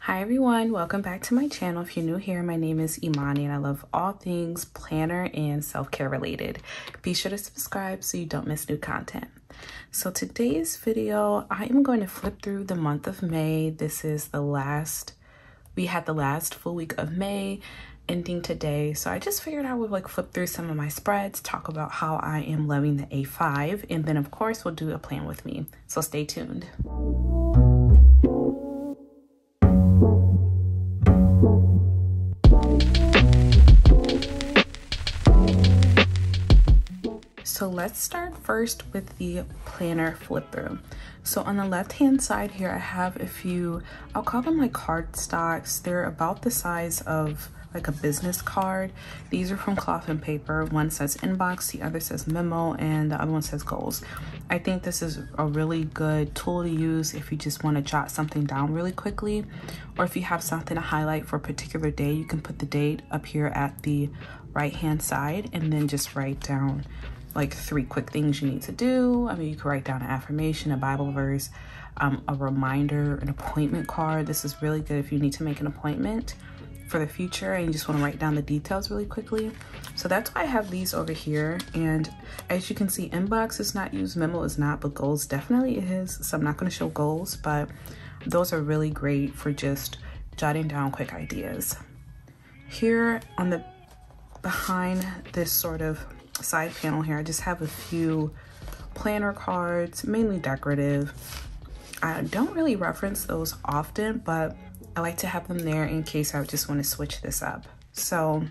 Hi everyone, welcome back to my channel. If you're new here, my name is Imani and I love all things planner and self-care related. Be sure to subscribe so you don't miss new content. So today's video, I am going to flip through the month of May. This is we had the last full week of May ending today. So I just figured I would flip through some of my spreads, talk about how I am loving the A5, and then of course we'll do a plan with me. So stay tuned. So let's start first with the planner flip through. So on the left hand side here, I have a few, I'll call them like card stocks. They're about the size of like a business card. These are from Cloth and Paper. One says inbox, the other says memo, and the other one says goals. I think this is a really good tool to use if you just want to jot something down really quickly, or if you have something to highlight for a particular day, you can put the date up here at the right hand side and then just write down like 3 quick things you need to do. I mean, you could write down an affirmation, a Bible verse, a reminder, an appointment card. This is really good if you need to make an appointment for the future and you just want to write down the details really quickly. So that's why I have these over here. And as you can see, inbox is not used, memo is not, but goals definitely is. So I'm not going to show goals, but those are really great for just jotting down quick ideas. Here on the behind this sort of side panel here, I just have a few planner cards, mainly decorative. I don't really reference those often, but I like to have them there in case I just want to switch this up. So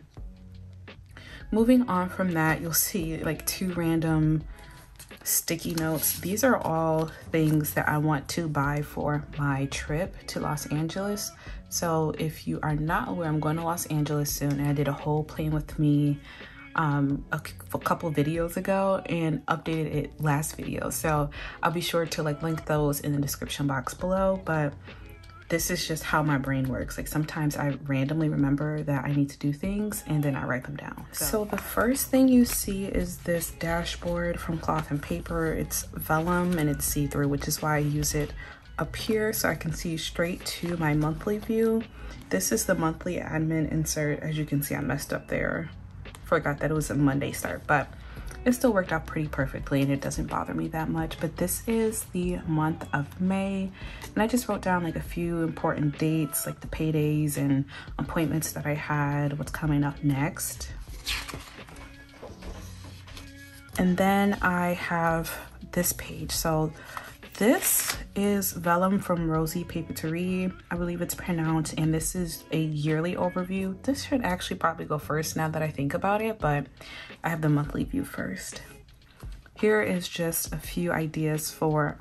moving on from that, you'll see like 2 random sticky notes. These are all things that I want to buy for my trip to Los Angeles. So if you are not aware, I'm going to Los Angeles soon, and I did a whole plan with me a couple videos ago and updated it last video. So I'll be sure to link those in the description box below. But this is just how my brain works. Like sometimes I randomly remember that I need to do things and then I write them down. So the first thing you see is this dashboard from Cloth and Paper. It's vellum and it's see-through, which is why I use it up here so I can see straight to my monthly view. This is the monthly admin insert. As you can see, I messed up there. Forgot that it was a Monday start, but it still worked out pretty perfectly and it doesn't bother me that much. But this is the month of May, and I just wrote down like a few important dates, like the paydays and appointments that I had, what's coming up next. And then I have this page. So this is vellum from Rosie Paperterie, I believe it's pronounced, and this is a yearly overview. This should actually probably go first now that I think about it, but I have the monthly view first. Here is just a few ideas for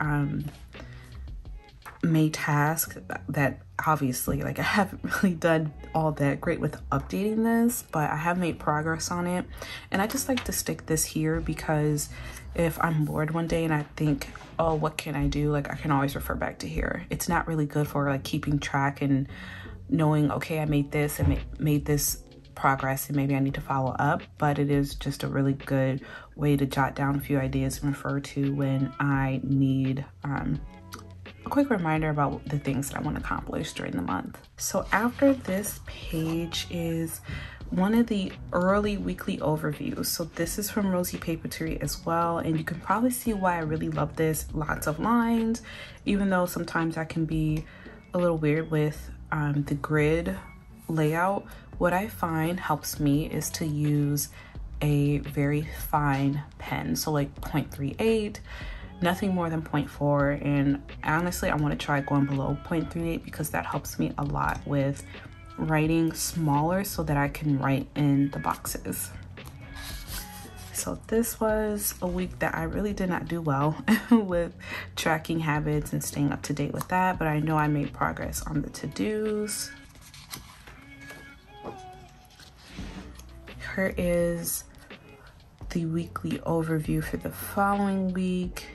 May tasks that obviously I haven't really done all that great with updating this, but I have made progress on it. And I just like to stick this here because if I'm bored one day and I think, oh, what can I do? I can always refer back to here. It's not really good for keeping track and knowing, okay, I made this and made this progress and maybe I need to follow up, but it is just a really good way to jot down a few ideas and refer to when I need a quick reminder about the things that I want to accomplish during the month. So after this page is one of the early weekly overviews. So this is from Rosie Paperterie as well, and you can probably see why I really love this. Lots of lines, even though sometimes I can be a little weird with the grid layout. What I find helps me is to use a very fine pen, so like 0.38, nothing more than 0.4, and honestly I want to try going below 0.38 because that helps me a lot with writing smaller so that I can write in the boxes. So this was a week that I really did not do well with tracking habits and staying up to date with that, but I know I made progress on the to-dos. Here is the weekly overview for the following week.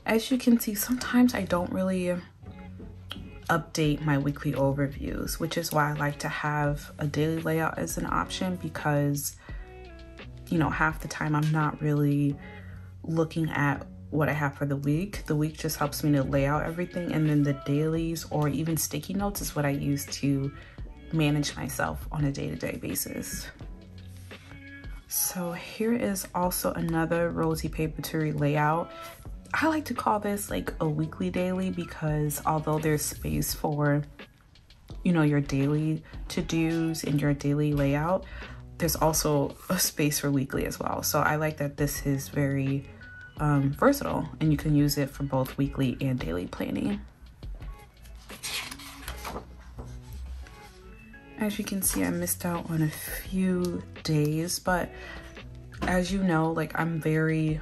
As you can see, sometimes I don't really update my weekly overviews, which is why I like to have a daily layout as an option because, half the time I'm not really looking at what I have for the week. The week just helps me to lay out everything, and then the dailies or even sticky notes is what I use to manage myself on a day-to-day basis. So here is also another Rosie Paperterie layout. I like to call this like a weekly daily because although there's space for, you know, your daily to-dos and your daily layout, there's also a space for weekly as well. So I like that this is very versatile and you can use it for both weekly and daily planning. As you can see, I missed out on a few days, but as you know, like I'm very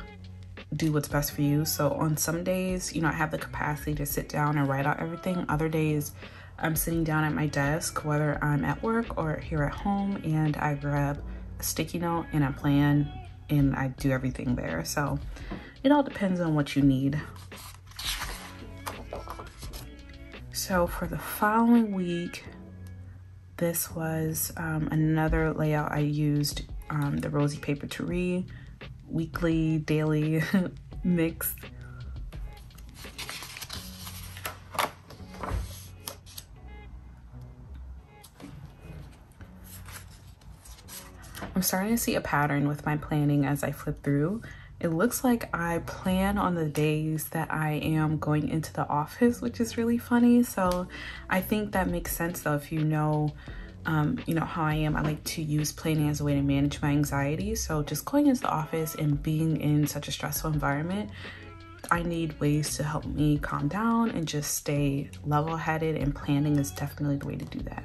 do what's best for you. So on some days, you know, I have the capacity to sit down and write out everything. Other days, I'm sitting down at my desk, whether I'm at work or here at home, and I grab a sticky note and I plan and I do everything there. So it all depends on what you need. So for the following week, this was another layout I used, the Rosie Paperterie weekly, daily mix. I'm starting to see a pattern with my planning as I flip through. It looks like I plan on the days that I am going into the office, which is really funny. So I think that makes sense though. If you know how I am, I like to use planning as a way to manage my anxiety. So just going into the office and being in such a stressful environment, I need ways to help me calm down and just stay level-headed, and planning is definitely the way to do that.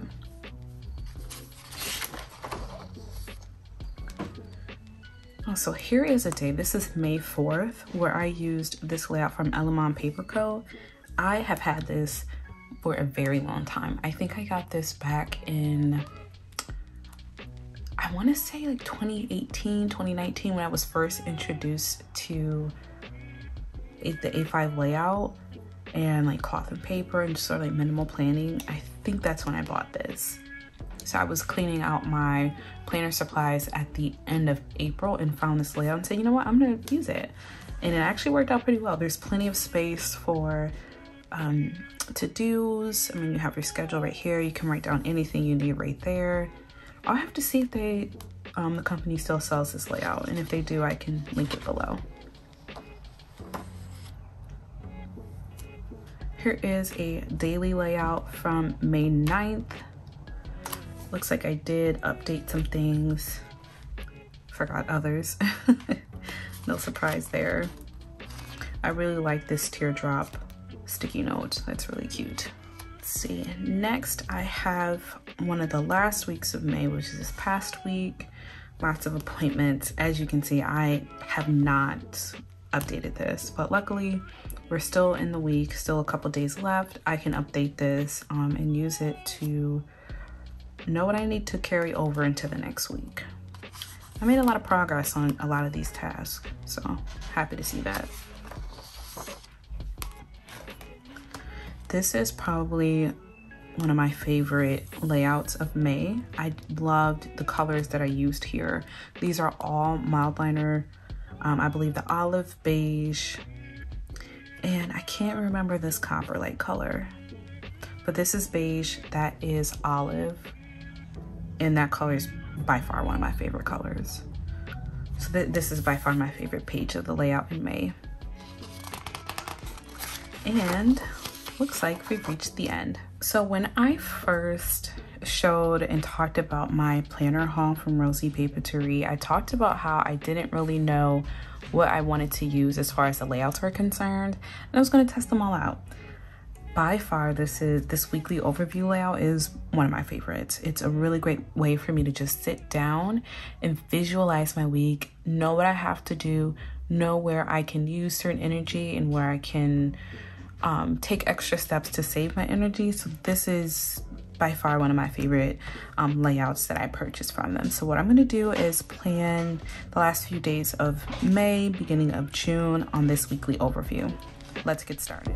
So here is a day, this is May 4th, where I used this layout from Element Paper Co. I have had this for a very long time. I think I got this back in, I want to say like 2018, 2019, when I was first introduced to the A5 layout and like cloth and paper and just sort of like minimal planning. I think that's when I bought this. So I was cleaning out my planner supplies at the end of April and found this layout and said, you know what, I'm gonna use it. And it actually worked out pretty well. There's plenty of space for to-dos. I mean, you have your schedule right here. You can write down anything you need right there. I'll have to see if the company still sells this layout. And if they do, I can link it below. Here is a daily layout from May 9th. Looks like I did update some things, forgot others. No surprise there. I really like this teardrop sticky note. That's really cute. Let's see. Next, I have one of the last weeks of May, which is this past week. Lots of appointments. As you can see, I have not updated this, but luckily we're still in the week, still a couple days left. I can update this and use it to know what I need to carry over into the next week. I made a lot of progress on a lot of these tasks, so happy to see that. This is probably one of my favorite layouts of May. I loved the colors that I used here. These are all mild liner, I believe the olive beige, and I can't remember this copper light color, but this is beige, that is olive, and that color is by far one of my favorite colors. So this is by far my favorite page of the layout in May. And looks like we've reached the end. So when I first showed and talked about my planner haul from Rosie Paperterie, I talked about how I didn't really know what I wanted to use as far as the layouts were concerned, and I was going to test them all out. By far, this weekly overview layout is one of my favorites. It's a really great way for me to just sit down and visualize my week, know what I have to do, know where I can use certain energy and where I can take extra steps to save my energy. So this is by far one of my favorite layouts that I purchased from them. So what I'm gonna do is plan the last few days of May, beginning of June on this weekly overview. Let's get started.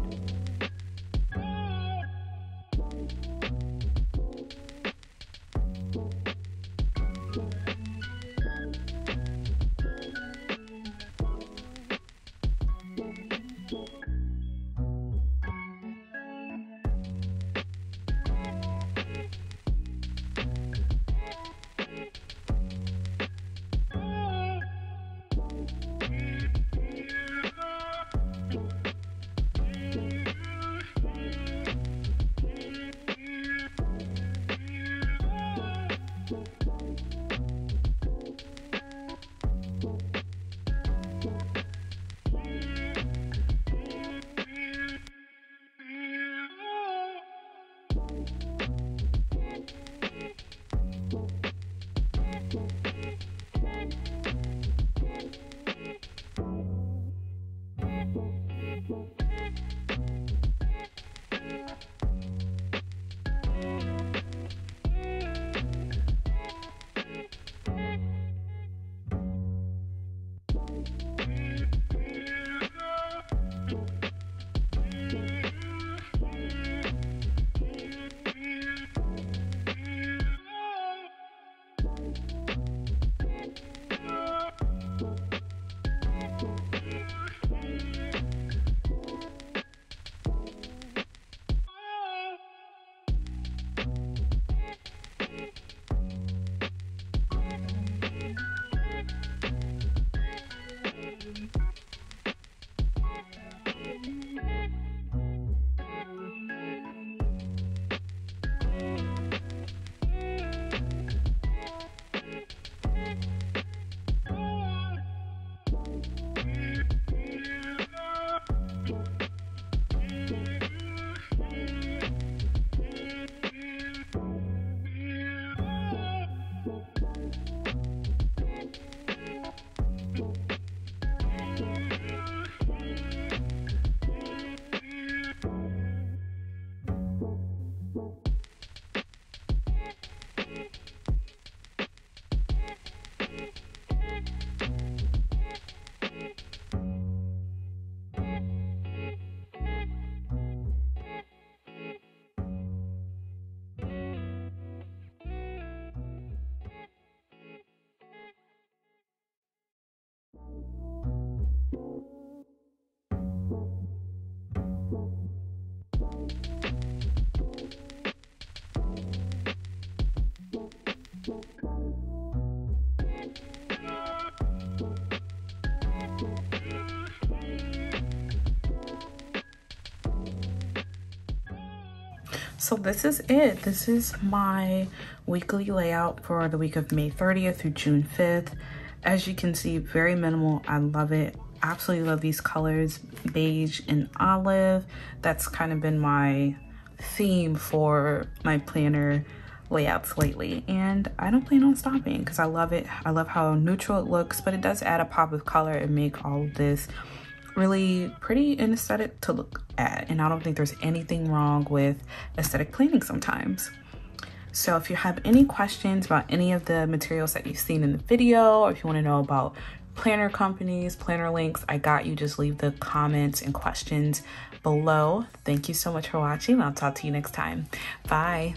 So this is it. This is my weekly layout for the week of May 30th through June 5th. As you can see, very minimal. I love it. Absolutely love these colors, beige and olive. That's kind of been my theme for my planner layouts lately, and I don't plan on stopping because I love it. I love how neutral it looks, but it does add a pop of color and make all of this really pretty and aesthetic to look at. And I don't think there's anything wrong with aesthetic planning sometimes. So if you have any questions about any of the materials that you've seen in the video, or if you want to know about planner companies, planner links, I got you. Just leave the comments and questions below. Thank you so much for watching. I'll talk to you next time. Bye.